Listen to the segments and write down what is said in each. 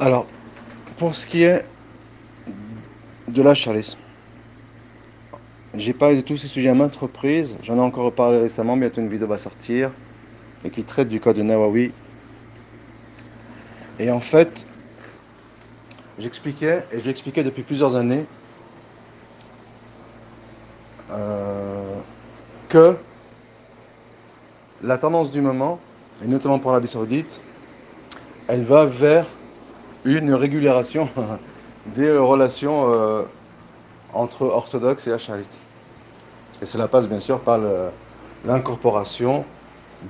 Alors, pour ce qui est de l'acharnisme, j'ai parlé de tous ces sujets à maintes reprises. J'en ai encore parlé récemment. Bientôt une vidéo va sortir et qui traite du cas de Nawawi. Et en fait, j'expliquais, et je l'expliquais depuis plusieurs années, euh, que la tendance du moment, et notamment pour l'Arabie Saoudite, elle va vers une régulation des relations entre orthodoxes et acharites. Et cela passe bien sûr par l'incorporation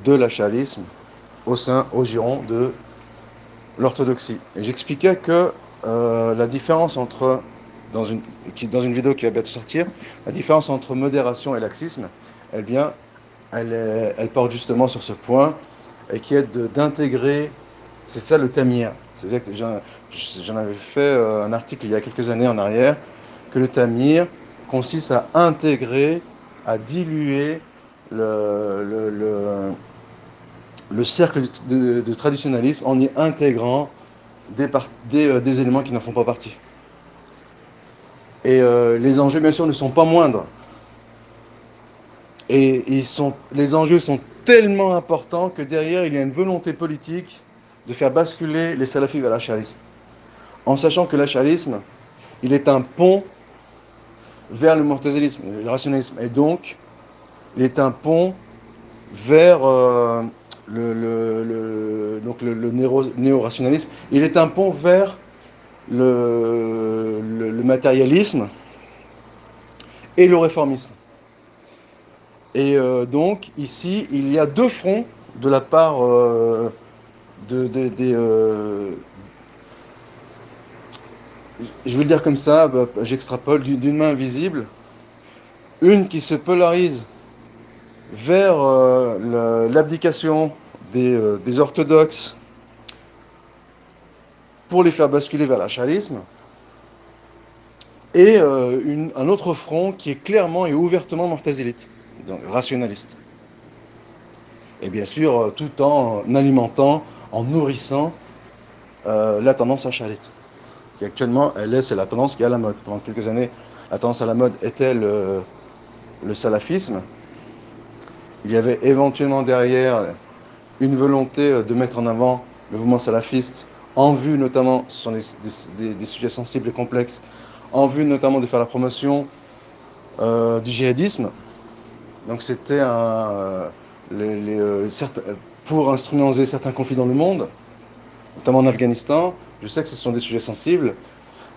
de l'acharisme au giron de l'orthodoxie. Et j'expliquais que la différence entre, dans une vidéo qui va bientôt sortir, la différence entre modération et laxisme, eh bien, elle porte justement sur ce point, et qui est d'intégrer, c'est ça le tamir. C'est-à-dire que j'en avais fait un article il y a quelques années en arrière, que le tamir consiste à intégrer, à diluer le cercle de traditionnalisme en y intégrant des éléments qui n'en font pas partie. Et les enjeux, bien sûr, ne sont pas moindres. Et les enjeux sont tellement importants que derrière, il y a une volonté politique de faire basculer les salafis vers l'acharisme. En sachant que l'acharisme, il est un pont vers le mu'tazilisme, le rationalisme. Et donc, il est un pont vers le néo-rationalisme. Il est un pont vers le matérialisme et le réformisme. Et donc, ici, il y a deux fronts de la part je vais le dire comme ça, j'extrapole, d'une main invisible, une qui se polarise vers l'abdication des orthodoxes pour les faire basculer vers l'acharisme, et un autre front qui est clairement et ouvertement mu'tazilite, donc rationaliste. Et bien sûr, tout en alimentant, en nourrissant la tendance acharite, qui actuellement, c'est la tendance qui est à la mode. Pendant quelques années, la tendance à la mode était le salafisme. Il y avait éventuellement derrière une volonté de mettre en avant le mouvement salafiste, en vue notamment, ce sont des sujets sensibles et complexes, en vue notamment de faire la promotion du djihadisme. Donc c'était pour instrumentaliser certains conflits dans le monde, notamment en Afghanistan. Je sais que ce sont des sujets sensibles,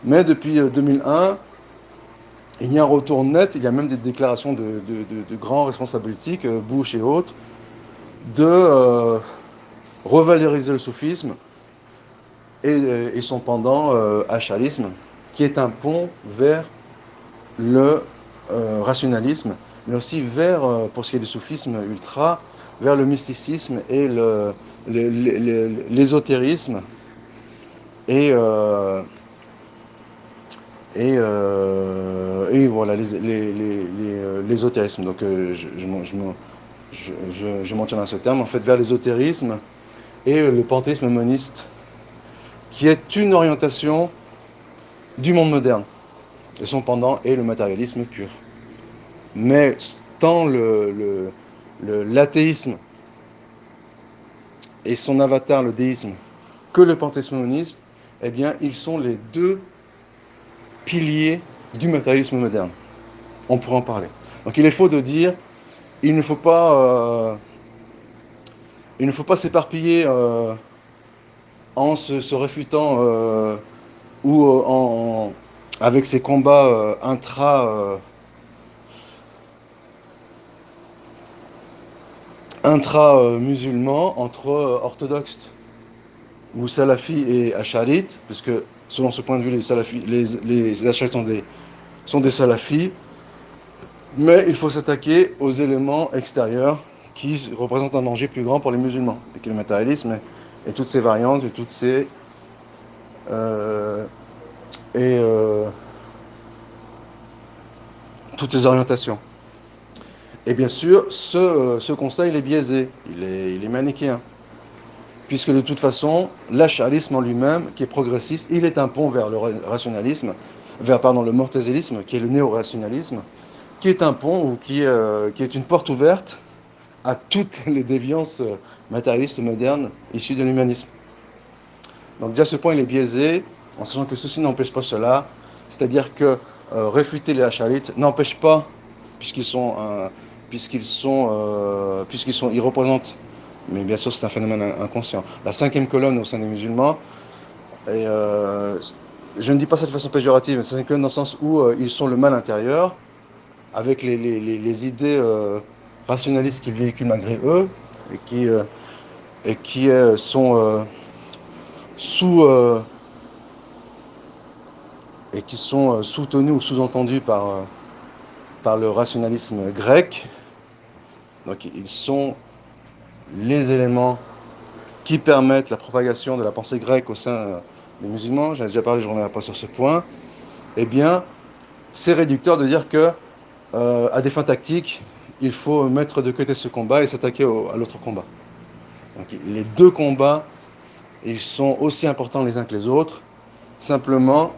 mais depuis 2001, il y a un retour net, il y a même des déclarations de grands responsables politiques, Bush et autres, de revaloriser le soufisme et son pendant acharisme, qui est un pont vers le rationalisme, mais aussi vers, pour ce qui est du soufisme ultra, vers le mysticisme et l'ésotérisme et voilà l'ésotérisme. Donc je m'en tiens à ce terme, en fait, vers l'ésotérisme et le panthéisme moniste, qui est une orientation du monde moderne. Et son pendant est le matérialisme pur. Mais tant l'athéisme et son avatar, le déisme, que le panthéisme monisme, eh bien, ils sont les deux piliers du matérialisme moderne. On pourrait en parler. Donc il est faux de dire, il ne faut pas s'éparpiller en se réfutant ou avec ces combats intra-musulmans entre orthodoxes ou salafis et acharites, puisque selon ce point de vue, les acharites sont des salafis, mais il faut s'attaquer aux éléments extérieurs qui représentent un danger plus grand pour les musulmans, et que le matérialisme et toutes ces variantes et toutes ces toutes ces orientations. Et bien sûr, ce constat, il est biaisé, il est manichéen, puisque de toute façon, l'ash'arisme en lui-même, qui est progressiste, il est un pont vers le rationalisme, vers le mortésélisme, qui est le néo-rationalisme, qui est un pont ou qui est une porte ouverte à toutes les déviances matérialistes modernes issues de l'humanisme. Donc déjà ce point il est biaisé, en sachant que ceci n'empêche pas cela, c'est-à-dire que réfuter les ash'arites n'empêche pas, ils représentent, mais bien sûr c'est un phénomène inconscient, la cinquième colonne au sein des musulmans, et je ne dis pas ça de façon péjorative, mais c'est une colonne dans le sens où ils sont le mal intérieur, avec les idées rationalistes qu'ils véhiculent malgré eux, et qui sont soutenus ou sous-entendus par le rationalisme grec. Donc ils sont les éléments qui permettent la propagation de la pensée grecque au sein des musulmans. J'en ai déjà parlé, je ne reviendrai pas sur ce point. Eh bien, c'est réducteur de dire que, à des fins tactiques, il faut mettre de côté ce combat et s'attaquer à l'autre combat. Donc, les deux combats, ils sont aussi importants les uns que les autres. Simplement,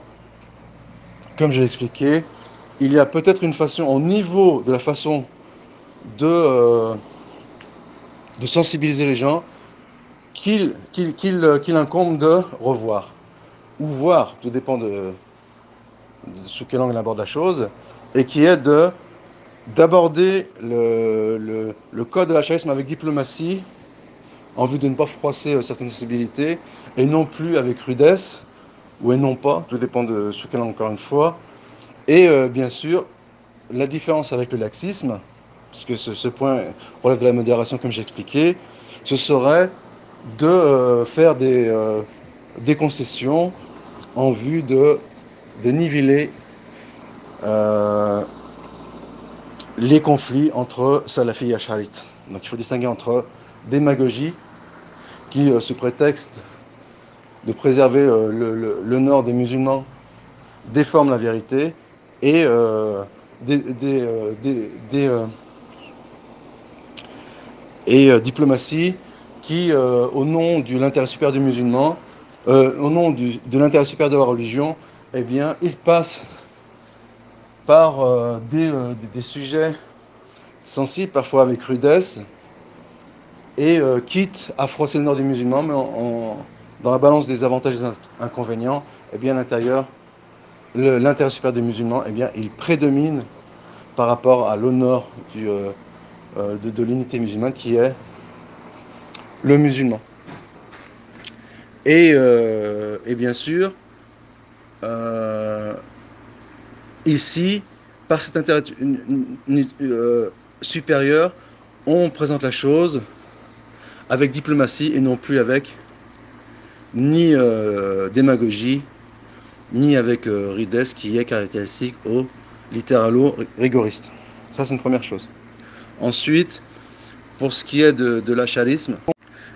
comme je l'ai expliqué, il y a peut-être une façon, au niveau de la façon de sensibiliser les gens, qu'il incombe de revoir. Ou voir, tout dépend de sous quel angle on aborde la chose, et qui est d'aborder le code de l'acharnisme avec diplomatie, en vue de ne pas froisser certaines sensibilités, et non plus avec rudesse, ou et non pas, tout dépend de sous quel angle encore une fois, et bien sûr, la différence avec le laxisme, puisque ce point relève de la modération comme j'ai expliqué, ce serait de faire des concessions en vue de niveler les conflits entre salafis et ash'arites. Donc il faut distinguer entre démagogie, qui, sous prétexte de préserver le nord des musulmans, déforme la vérité, et diplomatie qui, au nom de l'intérêt supérieur du musulman, au nom de l'intérêt supérieur de la religion, eh bien, il passe par des sujets sensibles, parfois avec rudesse, et quitte à froisser le nord des musulmans, mais dans la balance des avantages et des inconvénients, eh bien, l'intérêt supérieur des musulmans, eh bien, il prédomine par rapport à l'honneur de l'unité musulmane qui est le musulman. Et bien sûr, ici, par cet intérêt supérieur, on présente la chose avec diplomatie et non plus avec ni démagogie, ni avec rudesse qui est caractéristique aux littéralo-rigoristes. Ça, c'est une première chose. Ensuite, pour ce qui est de l'acharnisme,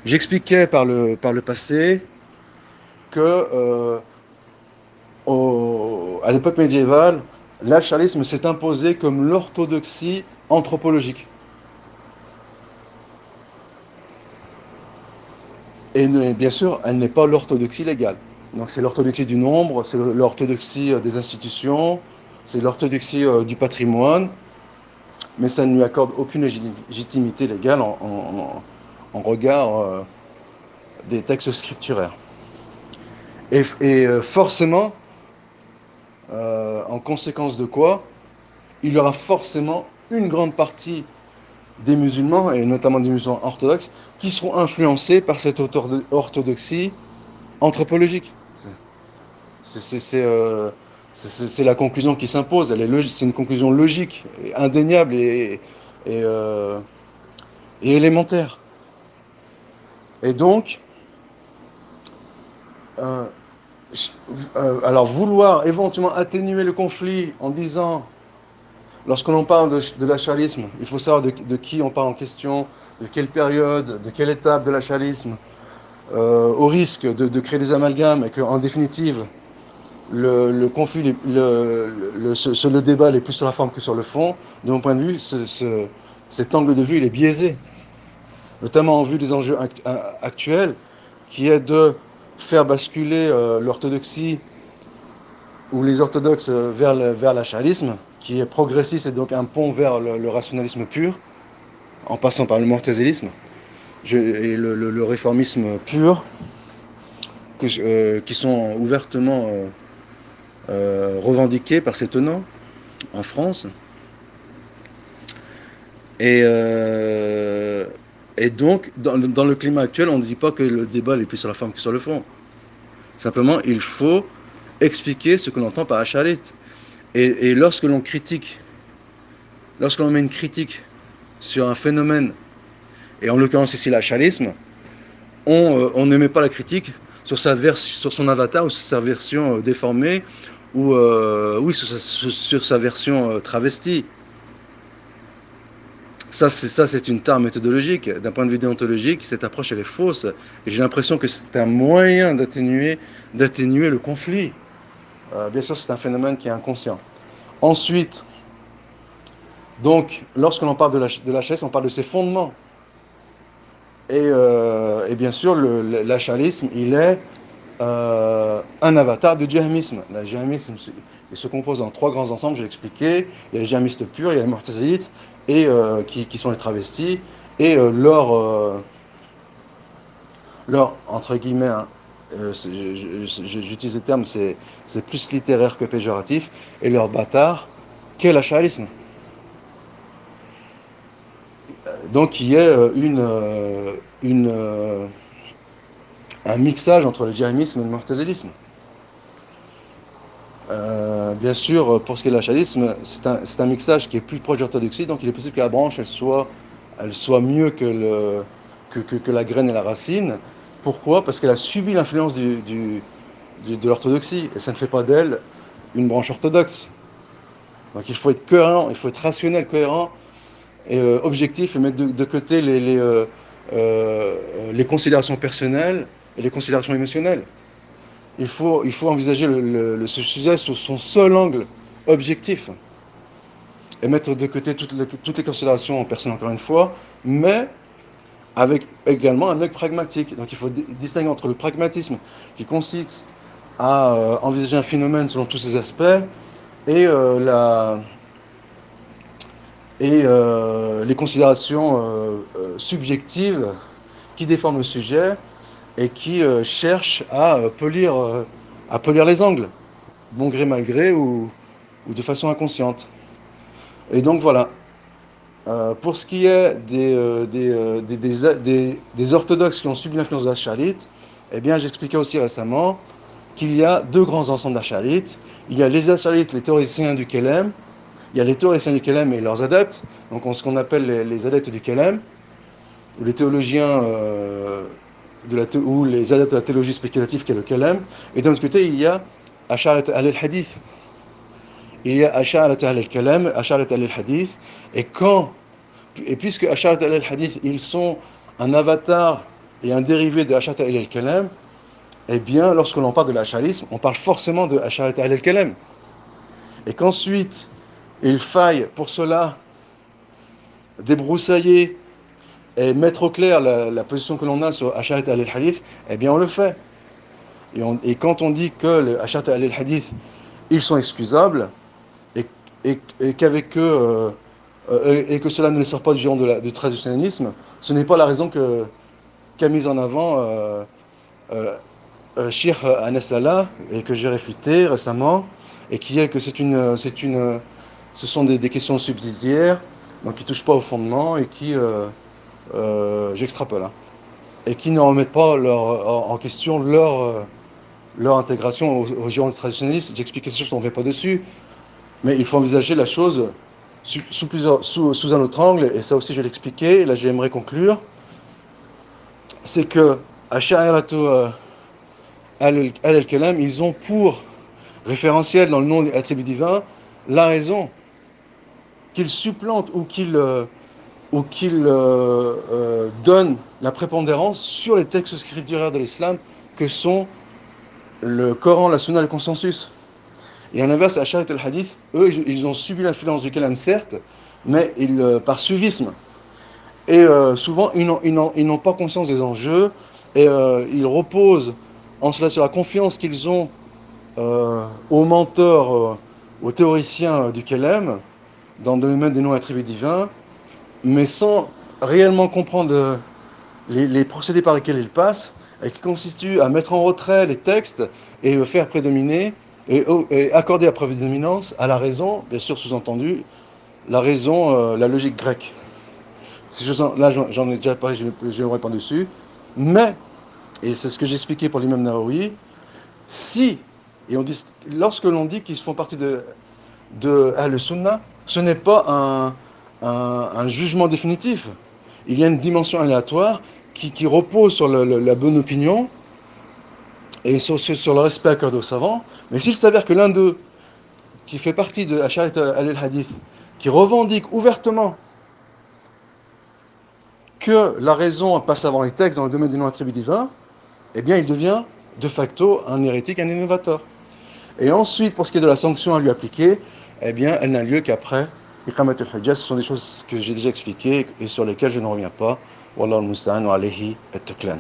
j'expliquais par le passé que à l'époque médiévale, l'acharnisme s'est imposé comme l'orthodoxie anthropologique. Et bien sûr, elle n'est pas l'orthodoxie légale. Donc c'est l'orthodoxie du nombre, c'est l'orthodoxie des institutions, c'est l'orthodoxie du patrimoine, mais ça ne lui accorde aucune légitimité légale en regard des textes scripturaires. Et forcément, en conséquence de quoi, il y aura forcément une grande partie des musulmans, et notamment des musulmans orthodoxes, qui seront influencés par cette orthodoxie anthropologique. C'est la conclusion qui s'impose. C'est une conclusion logique, indéniable et élémentaire. Et donc, alors vouloir éventuellement atténuer le conflit en disant, lorsque l'on parle de l'acharnisme, il faut savoir de qui on parle en question, de quelle période, de quelle étape de l'acharnisme, au risque de créer des amalgames, et qu'en définitive, le conflit, le débat est plus sur la forme que sur le fond. De mon point de vue, cet angle de vue il est biaisé, notamment en vue des enjeux actuels, qui est de faire basculer l'orthodoxie ou les orthodoxes vers l'ash'arisme, qui est progressiste et donc un pont vers le rationalisme pur, en passant par le mu'tazilisme et le réformisme pur, qui sont ouvertement revendiqués par ces tenants en France. Et donc, dans le climat actuel, on ne dit pas que le débat est plus sur la forme que sur le fond. Simplement, il faut expliquer ce que l'on entend par Acharit. Et lorsque l'on met une critique sur un phénomène, et en l'occurrence ici l'acharisme, on ne met pas la critique sur son avatar ou sur sa version déformée, ou sur sa version travestie. Ça, c'est une tare méthodologique. D'un point de vue déontologique, cette approche, elle est fausse. Et j'ai l'impression que c'est un moyen d'atténuer le conflit. Bien sûr, c'est un phénomène qui est inconscient. Ensuite, donc, lorsque l'on parle de l'acharisme, on parle de ses fondements. Et bien sûr, l'acharisme, il est un avatar du djihamisme. Le djihamisme, il se compose en 3 grands ensembles, j'ai expliqué. Il y a les djihamistes purs, il y a les mu'tazilites, et qui sont les travestis, et leur entre guillemets, hein, j'utilise le terme, c'est plus littéraire que péjoratif, et leur bâtard, qu'est l'acharisme. Donc il y a un mixage entre le djihamisme et le mu'tazilisme. Bien sûr, pour ce qui est de l'acharisme, c'est un mixage qui est plus proche de l'orthodoxie, donc il est possible que la branche elle soit mieux que la graine et la racine. Pourquoi ? Parce qu'elle a subi l'influence de l'orthodoxie, et ça ne fait pas d'elle une branche orthodoxe. Donc il faut être cohérent, il faut être rationnel, cohérent et objectif, et mettre de côté les considérations personnelles et les considérations émotionnelles. Il faut envisager ce sujet sous son seul angle objectif et mettre de côté toutes les considérations personnelles, encore une fois, mais avec également un œil pragmatique. Donc il faut distinguer entre le pragmatisme qui consiste à envisager un phénomène selon tous ses aspects et les considérations subjectives qui déforment le sujet et qui cherchent à polir les angles, bon gré mal gré ou de façon inconsciente. Et donc voilà. Pour ce qui est des orthodoxes qui ont subi l'influence de l'Acharite, eh bien j'expliquais aussi récemment qu'il y a 2 grands ensembles d'Acharites. Il y a les Acharites, les théoriciens du Kélem. Il y a les théoriciens du Kélem et leurs adeptes, donc ce qu'on appelle les adeptes du Kélem, ou les théologiens ou les adeptes de la théologie spéculative qui est le Kélem. Et d'un autre côté, il y a Asharat al-Hadith. Il y a Asharat al-Kélem, Asharat al-Hadith, et puisque Asharat al-Hadith, ils sont un avatar et un dérivé de Asharat al-Kélem, eh bien, lorsque l'on parle de l'acharisme, on parle forcément de Asharat al-Kélem. Et qu'ensuite, il faille pour cela débroussailler et mettre au clair la position que l'on a sur Asharat al-Hadith, eh bien on le fait. Et quand on dit que les Asharat al-Hadith, ils sont excusables, et qu'avec eux, et que cela ne les sort pas du genre du traditionnalisme, ce n'est pas la raison qu'a mise en avant Cheikh Anas Lalla, et que j'ai réfuté récemment, et qui est que ce sont des questions subsidiaires, donc qui ne touchent pas au fondement, et qui, j'extrapole, hein, et qui ne remettent pas en question leur intégration au genre traditionnaliste. J'expliquais ces choses, on ne fait pas dessus, mais il faut envisager la chose sous un autre angle, et ça aussi je vais l'expliquer, et là j'aimerais conclure. C'est que Ash'ariyatu al-Kalam, ils ont pour référentiel dans le nom des attributs divins la raison, qu'ils supplantent ou qu'ils donnent la prépondérance sur les textes scripturaires de l'islam que sont le Coran, la Sunna et le consensus. Et à l'inverse, Asharat al-Hadith, eux, ils ont subi l'influence du Kalam, certes, mais par suivisme. Et souvent, ils n'ont pas conscience des enjeux, et ils reposent en cela sur la confiance qu'ils ont aux menteurs, aux théoriciens du Kelem, dans le domaine des non-attributs divins, mais sans réellement comprendre les procédés par lesquels ils passent, et qui constituent à mettre en retrait les textes et faire prédominer, et accorder la prédominance à la raison, bien sûr sous-entendu, la raison, la logique grecque. Là, j'en ai déjà parlé, je ne reviens pas dessus, mais, et c'est ce que j'ai expliqué pour l'imam Nawawi, si, et on dit, lorsque l'on dit qu'ils font partie de Ahl-Sunnah, ce n'est pas un jugement définitif. Il y a une dimension aléatoire qui repose sur la bonne opinion et sur le respect accordé aux savants. Mais s'il s'avère que l'un d'eux, qui fait partie de Ash'ari al-Hadith, qui revendique ouvertement que la raison passe avant les textes dans le domaine des non-attributs divins, eh bien il devient de facto un hérétique, un innovateur. Et ensuite, pour ce qui est de la sanction à lui appliquer, eh bien elle n'a lieu qu'après Iqamat al-Hujjah. Ce sont des choses que j'ai déjà expliquées et sur lesquelles je ne reviens pas. Wallahu al-musta'an wa alayhi at-tuklan.